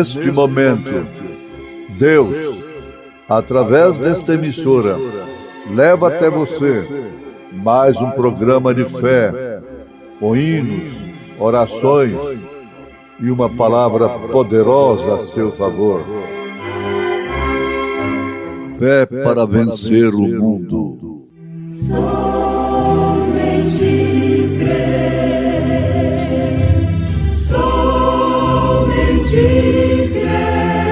neste momento, Deus, através desta emissora, leva até você mais um programa de fé, com hinos, orações e uma palavra poderosa a seu favor. Fé para vencer o mundo. Somente crer, somente crer,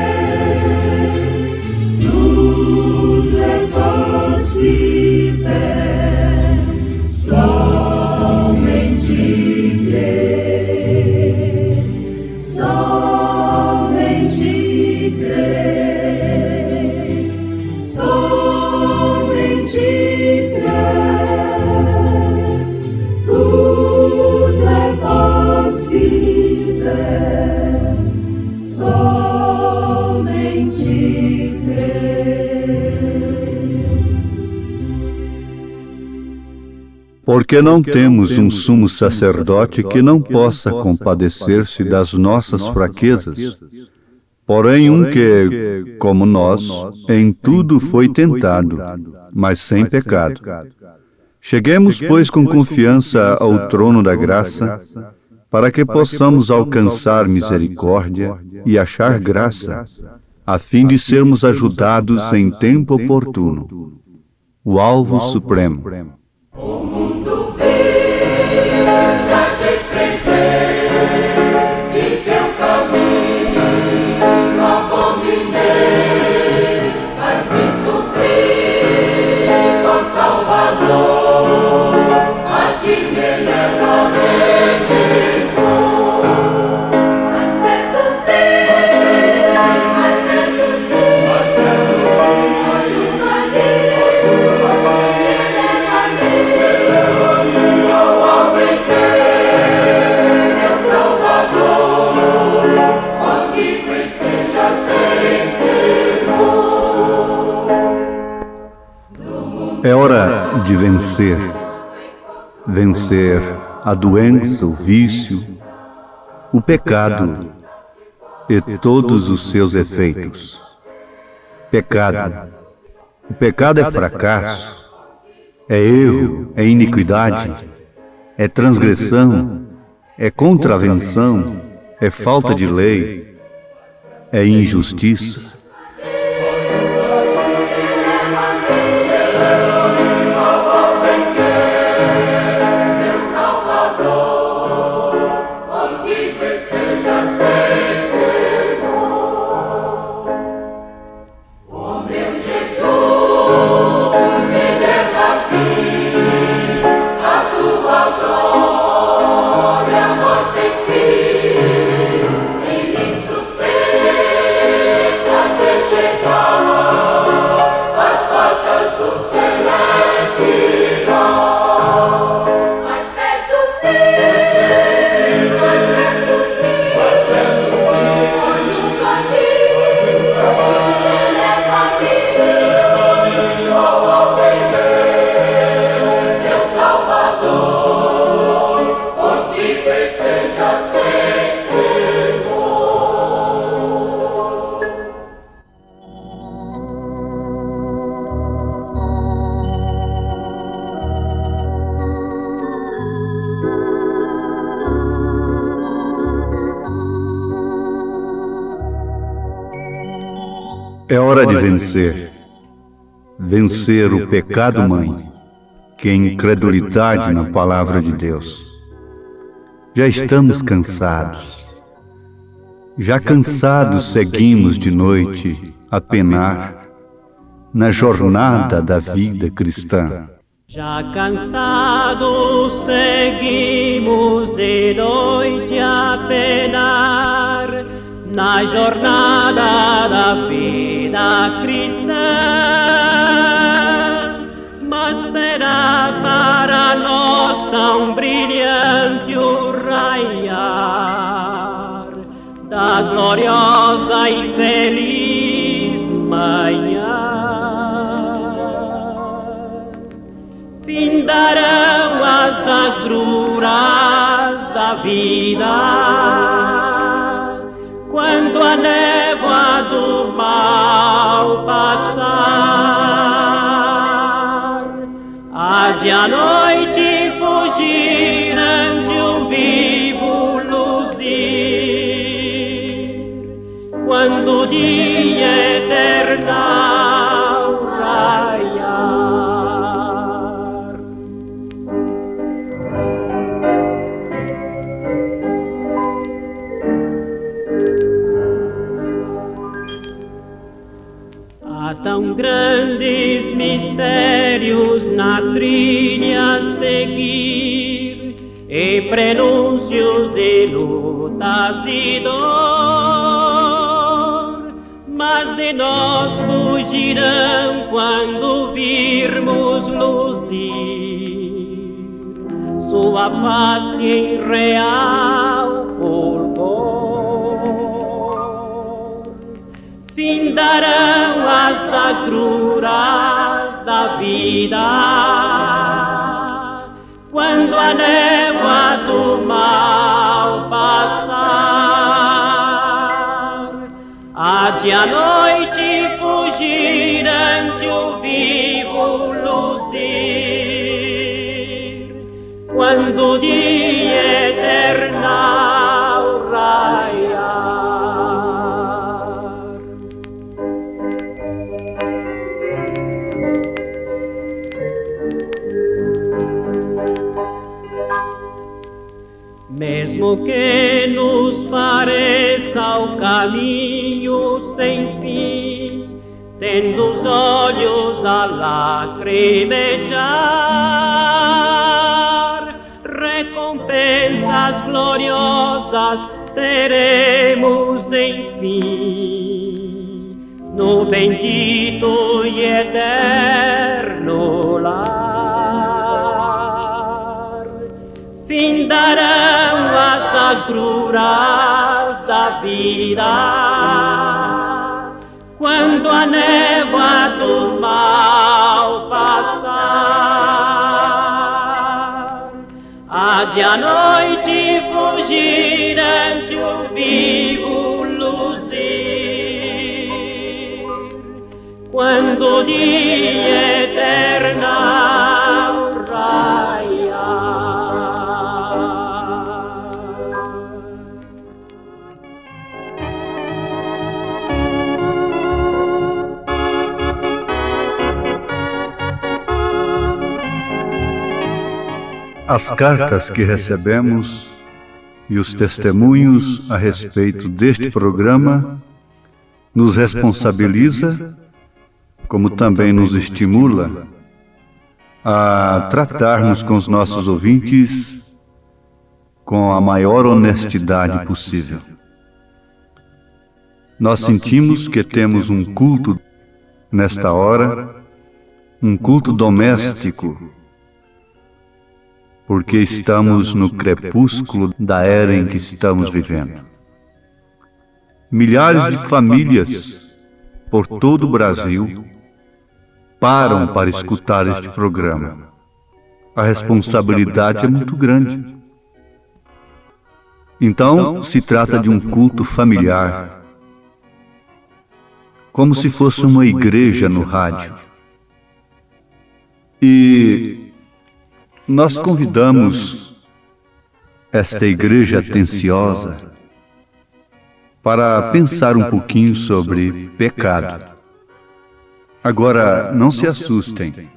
tudo é possível, somente crer, somente crer, somente crer, tudo é possível, somente crer. Porque não temos um sumo sacerdote que não possa compadecer-se das nossas fraquezas, porém um que, como nós, em tudo foi tentado, mas sem pecado. Cheguemos, pois, com confiança ao trono da graça, para que possamos alcançar misericórdia e achar graça, a fim de sermos ajudados em tempo oportuno. O alvo supremo. O mundo vil já desprezei e seu caminho abominei, mas se suplico ao Salvador, a ti me leva Redentor. Mais perto sim, mais perto sim, junto a ti, me leva ao aventer, meu Salvador, contigo esteja sempre É hora de vencer. Vencer a doença, o vício, o pecado e todos os seus efeitos. Pecado. O pecado é fracasso, é erro, é iniquidade, é transgressão, é contravenção, é falta de lei, é injustiça. contigo esteja sempre bom. Oh meu Jesus, me leva assim a tua glória, voz sem fim, e me sustenta até chegar às portas do celeste lar. Mais perto sim, junto a ti, eleva-me ao alpendre, meu Salvador, contigo esteja sempre bom. É hora de vencer. Vencer o pecado mãe, que é incredulidade na palavra de Deus. Já estamos cansados. Já cansados seguimos de noite a penar na jornada da vida cristã. Já cansados seguimos de noite a penar na jornada da vida cristã, mas será para nós tão brilhante o raiar da gloriosa e feliz manhã. Findarão as agruras da vida quando a de a noite fugiram de um vivo luzir, quando o dia eternal raiar. Há tão grandes mistérios na trilha a seguir, e prenúncios de lutas e dor, mas de nós fugirão quando virmos luzir sua face em real fulgor. Findarão as agruras da vida quando a névoa do mal passar. Há de a noite fugirão de um vivo luzir, quando o dia eternal raiar. Mesmo que nos pareça o caminho sem fim, tendo os olhos a lacrimejar, recompensas gloriosas teremos enfim, no bendito e eterno lar. Findarão as agruras da vida quando a névoa do mal passar. Há de a noite fugirão de um vivo luzir, quando o dia eternal raiar. As cartas que recebemos e os testemunhos a respeito deste programa nos responsabiliza, como também nos estimula a tratarmos com os nossos ouvintes com a maior honestidade possível. Nós sentimos que temos um culto nesta hora, um culto doméstico, porque estamos no crepúsculo da era em que estamos vivendo. Milhares de famílias por todo o Brasil param para escutar este programa. A responsabilidade é muito grande. Então, se trata de um culto familiar, como se fosse uma igreja no rádio. E nós convidamos esta igreja atenciosa para pensar um pouquinho sobre pecado. Agora, não se assustem.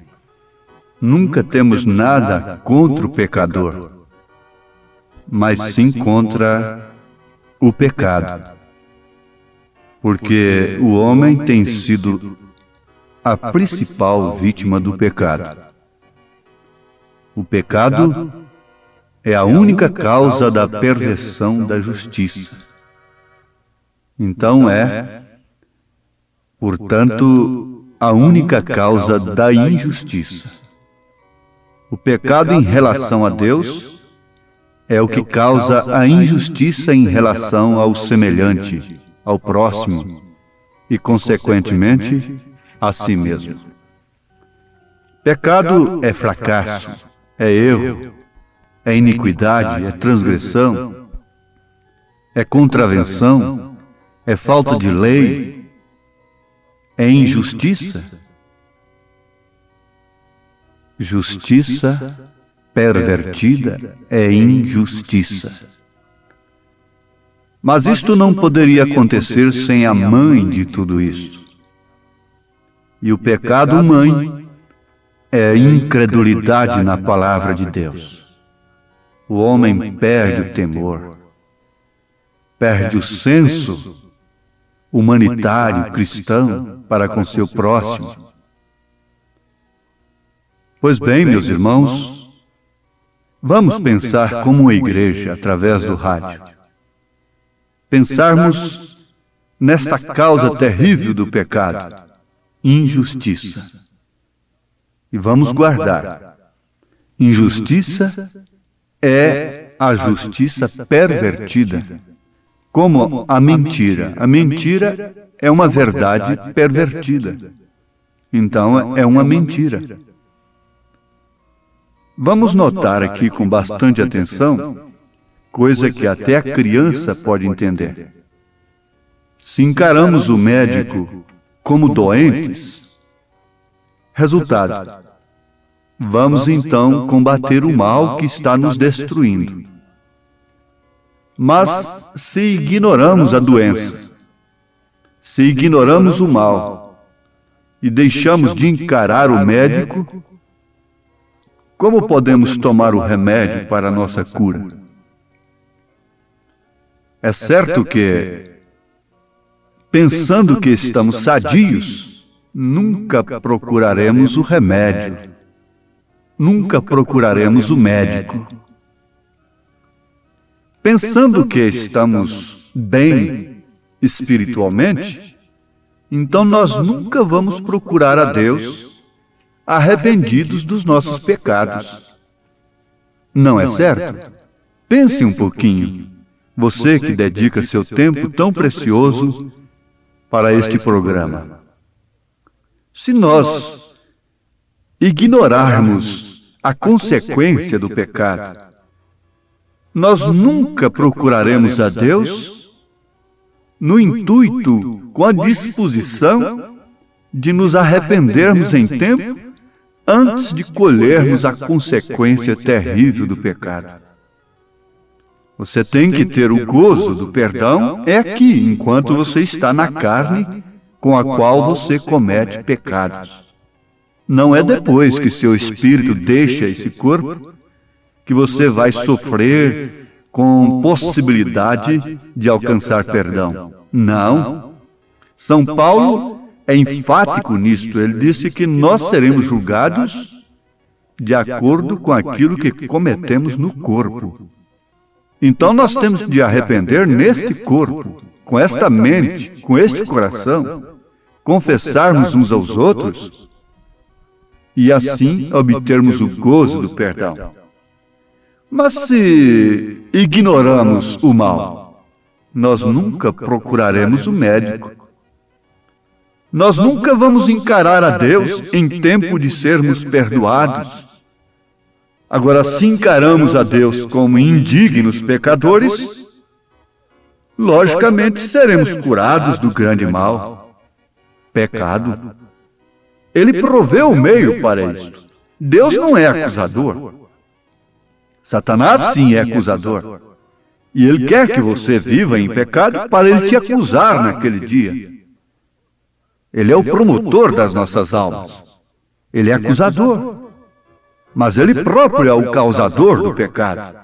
Nunca temos nada contra o pecador, mas sim contra o pecado. Porque o homem tem sido a principal vítima do pecado. O pecado é a única causa da perversão da justiça. Então portanto, a única causa da injustiça. O pecado em relação a Deus é o que causa a injustiça em relação ao semelhante, ao próximo e, consequentemente, a si mesmo. Pecado é fracasso, é erro, é iniquidade, é transgressão, é contravenção, é falta de lei, é injustiça. Justiça pervertida é injustiça. Mas isto não poderia acontecer sem a mãe de tudo isto. E o pecado mãe é a incredulidade na palavra de Deus. O homem perde o temor, perde o senso humanitário, cristão, para com seu próximo. Pois bem, meus irmãos, vamos pensar como uma igreja através do rádio. Pensarmos nesta causa terrível do pecado, injustiça. E vamos guardar. Injustiça é a justiça pervertida, como a mentira. A mentira é uma verdade pervertida. Então, é uma mentira. Vamos notar aqui com bastante atenção, coisa que até a criança pode entender. Se encaramos o médico como doentes, resultado, vamos então combater o mal que está nos destruindo. Mas se ignoramos a doença, se ignoramos o mal e deixamos de encarar o médico, como podemos tomar o remédio para a nossa cura? É certo que, pensando que estamos sadios, nunca procuraremos o remédio, nunca procuraremos o médico. Pensando que estamos bem espiritualmente, então nós nunca vamos procurar a Deus arrependidos dos nossos pecados. Não é certo? Pense um pouquinho, você que dedica seu tempo tão precioso para este programa. Se nós ignorarmos a consequência do pecado, nós nunca procuraremos a Deus no intuito, com a disposição de nos arrependermos em tempo antes de colhermos a consequência terrível do pecado. Você tem que ter o gozo do perdão aqui, enquanto você está na carne com a qual você comete pecados. Não é depois que seu espírito deixa esse corpo que você vai sofrer com possibilidade de alcançar perdão. Não. São Paulo é enfático nisto. Ele disse que nós seremos julgados de acordo com aquilo que cometemos no corpo. Então nós temos de arrepender neste corpo, com esta mente, com este coração, confessarmos uns aos outros e assim obtermos o gozo do perdão. Mas se ignoramos o mal, nós nunca procuraremos o médico. Nós nunca vamos encarar a Deus em tempo de sermos perdoados. Agora, se encaramos a Deus como indignos pecadores, logicamente seremos curados do grande mal, pecado. Ele proveu o meio para isto. Deus não é acusador. Satanás sim é acusador. E ele quer que você viva em pecado para ele te acusar naquele dia. Ele é o promotor das nossas almas. Ele é acusador. Mas ele próprio é o causador do pecado.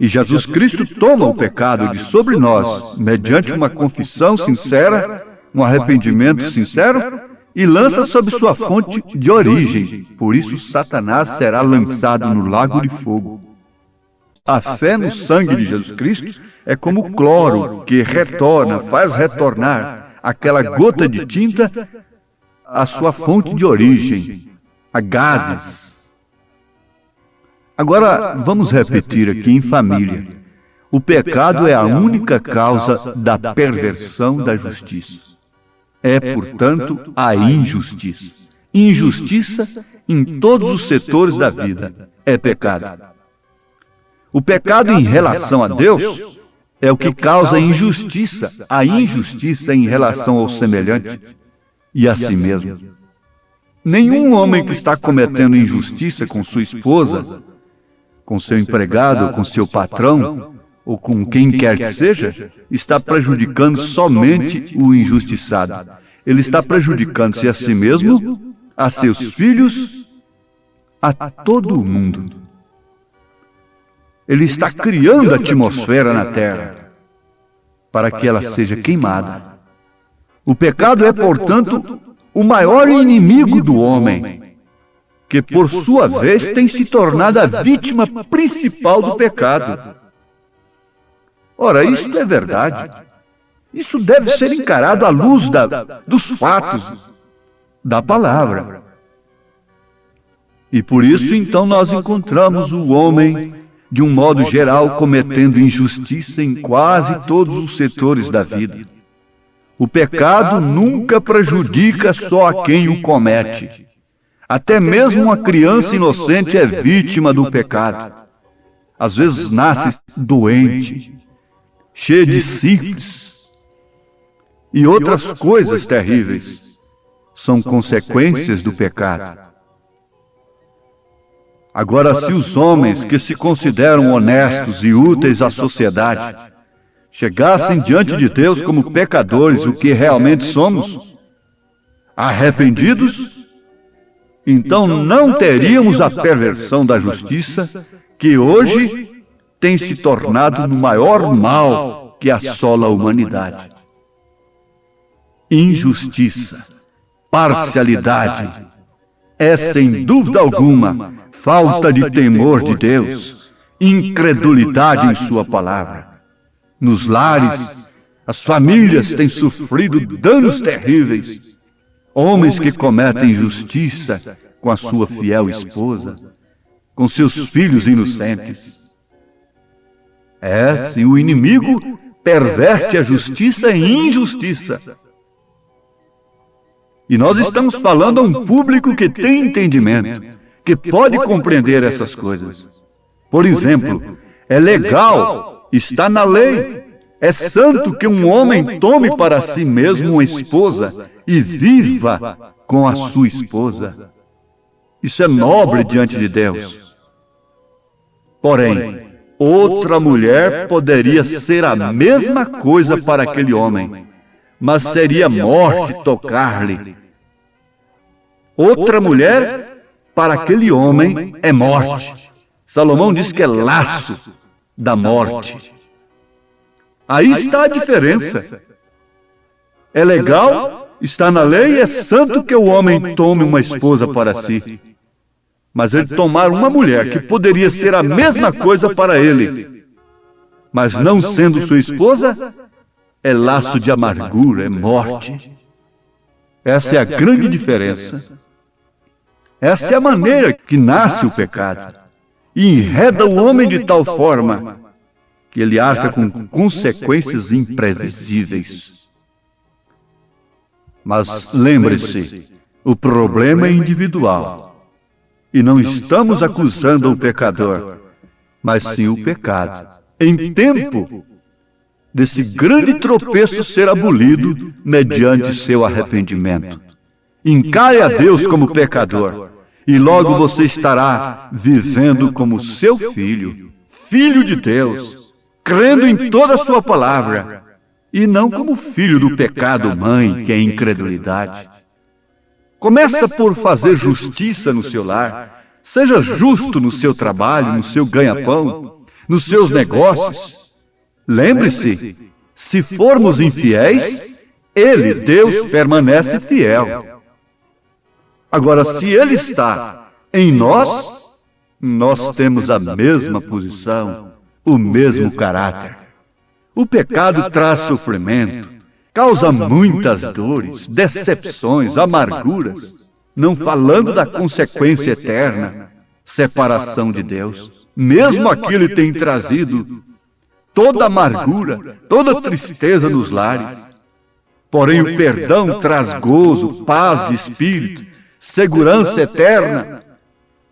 E Jesus Cristo toma o pecado de sobre nós, mediante uma confissão sincera, um arrependimento sincero, e lança sobre sua fonte de origem. Por isso Satanás será lançado no lago de fogo. A fé no sangue de Jesus Cristo é como o cloro que retorna, faz retornar aquela gota de tinta à sua fonte de origem, a gases. Agora, vamos repetir aqui em família. O pecado é a única causa da perversão da justiça. É, portanto, a injustiça. Injustiça em todos os setores da vida é pecado. O pecado em relação a Deus é o que causa injustiça, a injustiça em relação ao semelhante e a si mesmo. Nenhum homem que está cometendo injustiça com sua esposa, com seu empregado, com seu patrão, ou com quem quer que seja, está prejudicando somente o injustiçado. Ele está prejudicando-se a si mesmo, a seus filhos, a todo o mundo. Ele está criando a atmosfera na terra para que ela seja queimada. O pecado é, portanto, o maior inimigo do homem, que por sua vez tem se tornado a vítima principal do pecado. Ora, isto é verdade. Isso deve ser encarado à luz dos fatos, da palavra. E por isso, então, nós encontramos o homem, de um modo geral, cometendo injustiça em quase todos os setores da vida. O pecado nunca prejudica só a quem o comete. Até mesmo uma criança inocente é vítima do pecado. Às vezes nasce doente, cheia de sífilis e outras coisas terríveis. São consequências do pecado. Agora, se os homens que se consideram honestos e úteis à sociedade chegassem diante de Deus como pecadores, o que realmente somos, arrependidos, então não teríamos a perversão da justiça que hoje tem se tornado no maior mal que assola a humanidade. Injustiça, parcialidade, é sem dúvida alguma falta de temor de Deus, incredulidade em sua palavra. Nos lares, as famílias têm sofrido danos terríveis. Homens que cometem injustiça com a sua fiel esposa, com seus filhos inocentes. Se o inimigo perverte a justiça em injustiça. E nós estamos falando a um público que tem entendimento, que pode compreender essas coisas. Por exemplo, é legal, está na lei, é santo que um homem tome para si mesmo uma esposa e viva com a sua esposa. Isso é nobre diante de Deus. Porém, outra mulher poderia ser a mesma coisa para aquele homem, mas seria morte tocar-lhe. Outra mulher, para aquele homem, é morte. Salomão diz que é laço da morte. Aí está a diferença. É legal, está na lei, é santo que o homem tome uma esposa para si. Mas ele tomar uma mulher que poderia ser a mesma coisa para ele, mas não sendo sua esposa, é laço de amargura, é morte. Essa é a grande diferença. Esta é a maneira que nasce o pecado. E enreda o homem de tal forma que ele arca com consequências imprevisíveis. Mas lembre-se, o problema é individual. E não estamos acusando o pecador, mas sim o pecado. Em tempo desse grande tropeço ser abolido mediante seu arrependimento. Encare a Deus como pecador, e logo você estará vivendo como seu filho, filho de Deus, crendo em toda a sua palavra, e não como filho do pecado mãe, que é incredulidade. Começa por fazer justiça no seu lar, seja justo no seu trabalho, no seu ganha-pão, nos seus negócios. Lembre-se, se formos infiéis, Ele, Deus, permanece fiel. Agora, se Ele está em nós, nós temos a mesma posição, o mesmo caráter. O pecado traz sofrimento, causa muitas dores, decepções, amarguras, não falando da consequência eterna, separação de Deus. Mesmo aquilo tem trazido toda amargura, toda tristeza nos lares. Porém, o perdão traz gozo, paz de espírito, segurança eterna.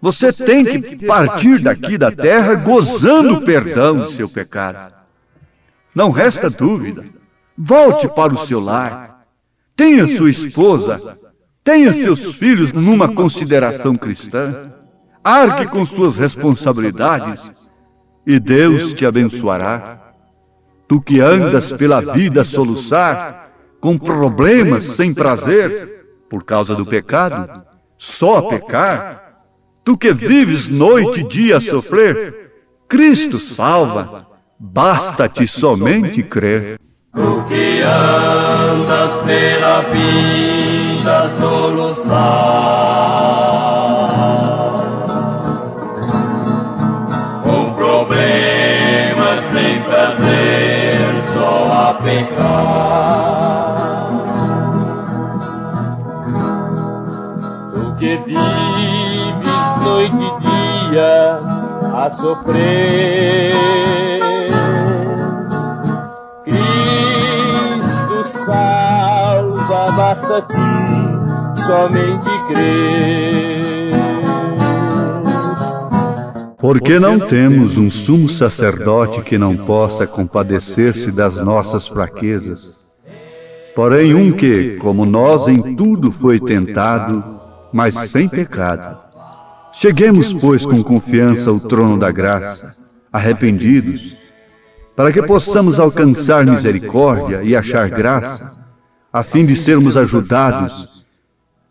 Você tem que partir daqui da terra gozando o perdão do seu pecado. Não resta dúvida. Volte para o seu lar. Tenha sua esposa Tenha seus filhos numa consideração cristã. Arque com suas responsabilidades e Deus te abençoará. Tu que andas pela vida a soluçar, com problemas sem prazer, por causa do pecado, só a pecar. Tu que vives noite e dia a sofrer, Cristo salva, basta-te somente crer. Tu que andas pela vida a soluçar, com problemas sem prazer, só a pecar. Tu que vives noite e dia a sofrer, Cristo salva, basta-te somente crer. Porque não temos um sumo sacerdote que não possa compadecer-se das nossas fraquezas, porém um que, como nós, em tudo foi tentado, mas sem pecado. Cheguemos, pois, com confiança ao trono da graça, arrependidos, para que possamos alcançar misericórdia e achar graça, a fim de sermos ajudados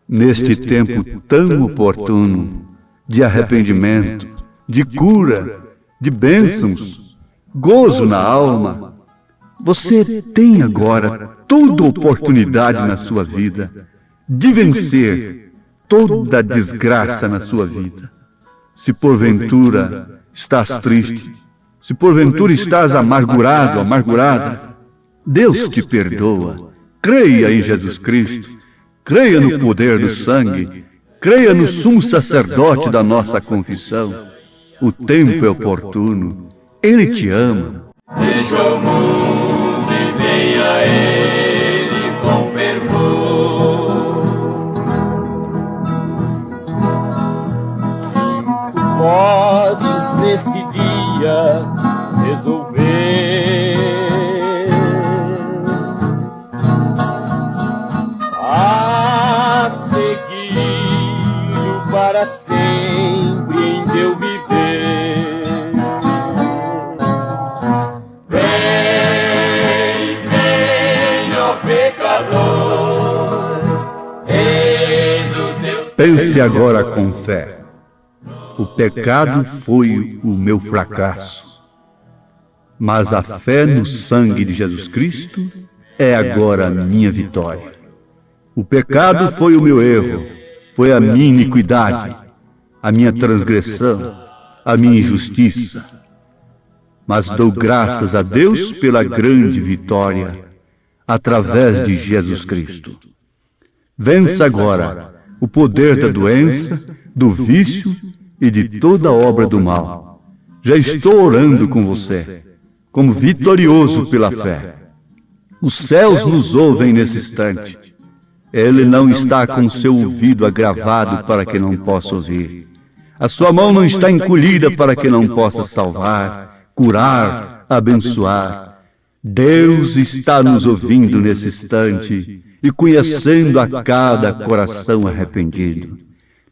neste tempo tão oportuno de arrependimento, de cura, de bênçãos, gozo na alma. Você tem agora toda oportunidade na sua vida de vencer toda desgraça na sua vida. Se porventura estás triste, se porventura estás amargurado, amargurada, Deus te perdoa. Creia em Jesus Cristo, creia no poder do sangue, creia no sumo sacerdote da nossa confissão. O tempo é oportuno, Ele te ama. Deixa o mundo e venha a Ele com fervor. Se tu podes neste dia resolver a seguir para sempre em teu viver. Pense agora com fé. O pecado foi o meu fracasso, mas a fé no sangue de Jesus Cristo é agora a minha vitória. O pecado foi o meu erro, foi a minha iniquidade, a minha transgressão, a minha injustiça. Mas dou graças a Deus pela grande vitória através de Jesus Cristo. Vença agora o poder da doença, do vício e de toda obra do mal. Já estou orando com você, como vitorioso pela fé. Os céus nos ouvem nesse instante. Ele não está com seu ouvido agravado para que não possa ouvir. A sua mão não está encolhida para que não possa salvar, curar, abençoar. Deus está nos ouvindo nesse instante e conhecendo a cada coração arrependido.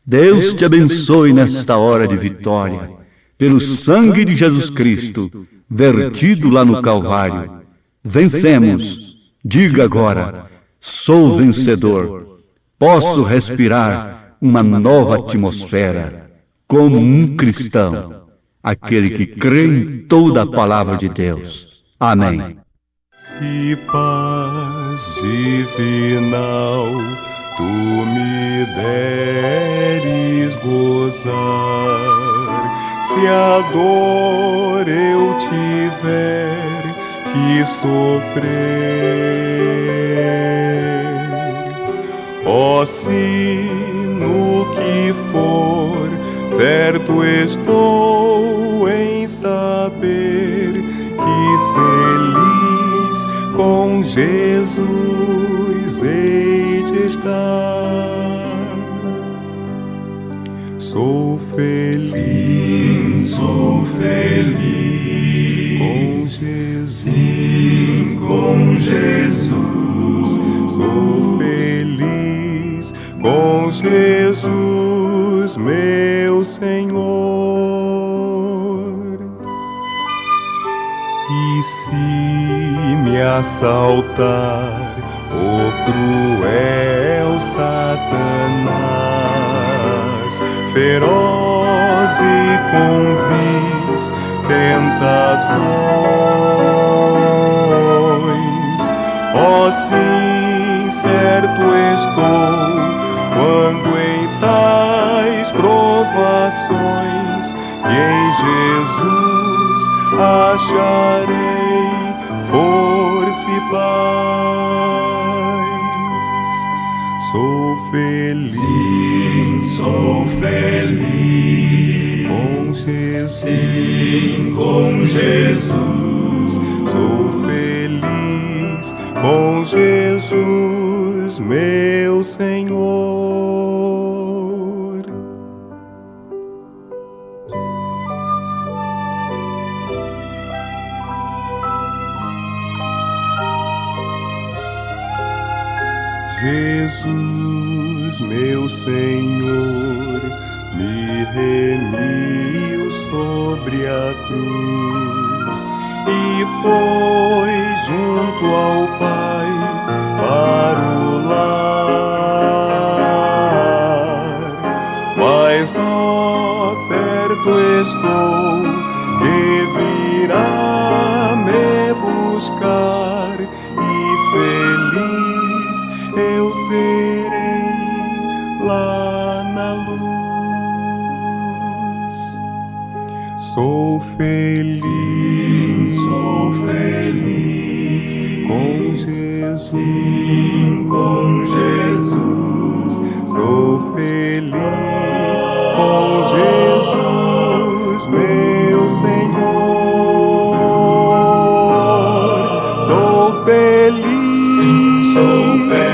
Deus te abençoe nesta hora de vitória, pelo sangue de Jesus Cristo, vertido lá no Calvário. Vencemos. Diga agora: sou vencedor. Posso respirar uma nova atmosfera, como um cristão, aquele que crê em toda a palavra de Deus. Amém. Se paz divinal tu me deres gozar, se a dor eu tiver que sofrer, ó, se no que for, certo estou em saber que feliz com Jesus hei de estar. Sou feliz, sim, sou feliz com Jesus, sim, com Jesus. Sou feliz com Jesus, meu Senhor. E se me assaltar o cruel Satanás, feroz e com vis tentações, ó sim, certo estou, quando em tais provações, que em Jesus acharei força e paz. Sou feliz, sim, sou feliz com Jesus, sim, com Jesus. Sou feliz com Jesus, meu Senhor. Jesus, meu Senhor, me remiu sobre a cruz e foi junto ao Pai para o lar. Mas, ó, certo estou que virá me buscar e feliz eu serei lá na luz. Sou feliz, sim, sou feliz com Jesus, sim, com Jesus. Sou feliz com Jesus, meu Senhor. Sou feliz, sim, sou feliz